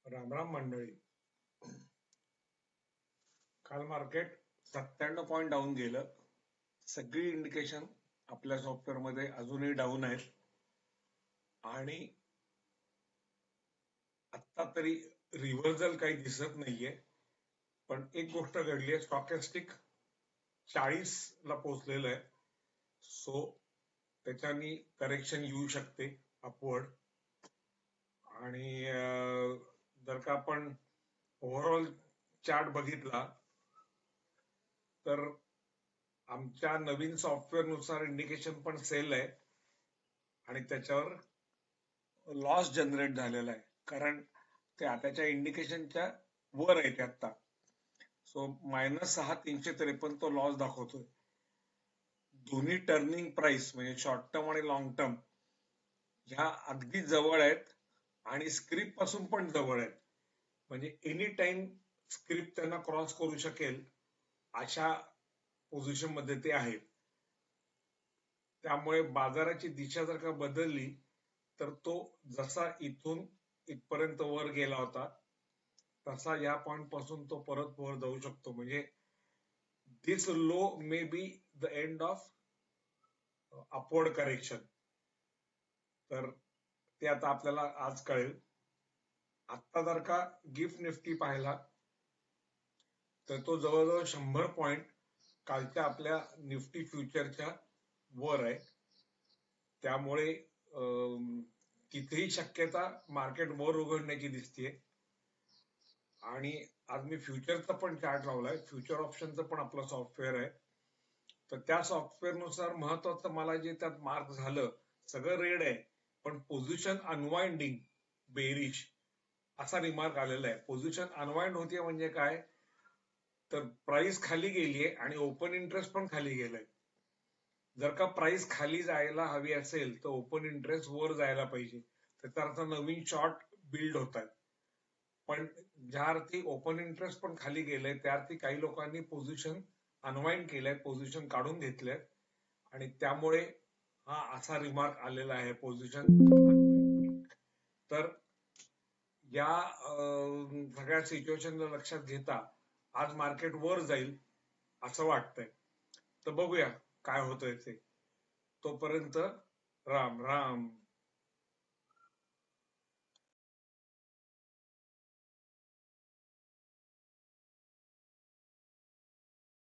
राम राम मंडळी. काल market 97 point down गेलं. सगळी इंडिकेशन आपल्या सॉफ्टवेअर मध्ये अजूनही डाऊन आहेत आणि आता तरी रिव्हर्सल काही दिसत नाहीये. पण एक गोष्ट घडली आहे, स्टॉकॅस्टिक 40 ला पोहोचलेलं आहे. सो त्याच्यानी करेक्शन येऊ शकते अपवर्ड. आणि जर का आपण ओव्हरऑल चार्ट बघितला तर आमच्या नवीन सॉफ्टवेअर नुसार इंडिकेशन पण सेल आहे आणि त्याच्यावर लॉस जनरेट झालेला आहे, कारण ते आताच्या इंडिकेशनच्या वर आहे ते आता. सो -6,353 तो लॉस दाखवतोय. दोन्ही टर्निंग प्राइस म्हणजे शॉर्ट टर्म आणि लॉंग टर्म ह्या अगदी जवळ आहेत आणि स्क्रिप्ट पासून पण जवळ आहेत. म्हणजे एनी टाइम स्क्रिप्ट त्यांना क्रॉस करू शकेल अशा पोझिशन मध्ये ते आहेत. त्यामुळे बाजाराची दिशा जर का बदलली तर तो जसा इथून इथपर्यंत वर गेला होता तसा या पॉइंट पासून तो परत वर जाऊ शकतो. म्हणजे this low may be the end of upward correction. तर ते आता आपल्याला आज कळेल. आता जर का गिफ्ट निफ्टी पाहिला तर तो जवळजवळ 100 पॉइंट कालच्या आपल्या निफ्टी फ्युचरच्या वर आहे. त्यामुळे तिथेही शक्यता मार्केट वर उघडण्याची दिसतेय. आणि आज मी फ्युचरचा पण चार्ट लावलाय, फ्युचर ऑप्शनचं पण आपलं सॉफ्टवेअर आहे. तर त्या सॉफ्टवेअर नुसार महत्वाचं मला जे त्यात मार्क झालं, सगळं रेड आहे पण पोझिशन अनवाइंडिंग बेरिश असा रिमार्क आलेला आहे. पोझिशन अनवाइंड होतीये म्हणजे काय, तर प्राइस खाली गेलीये आणि ओपन इंटरेस्ट पण खाली गेलाय. जर का प्राइस खाली जायला हवी असेल तर ओपन इंटरेस्ट वर जायला पाहिजे, त्याचा अर्थ नवीन शॉर्ट बिल्ड होत आहेत. पण ज्या अर्थी ओपन इंटरेस्ट पण खाली गेलंय त्या अर्थी काही लोकांनी पोझिशन अनवाइंड केलंय, पोझिशन काढून घेतलंय आणि त्यामुळे हा असा रिमार्क आलेला आहे पोझिशन. तर या सगळ्या सिच्युएशनला लक्षात घेता आज मार्केट वर जाईल असं वाटतंय. तर बघूया काय होतंय ते. तोपर्यंत राम राम.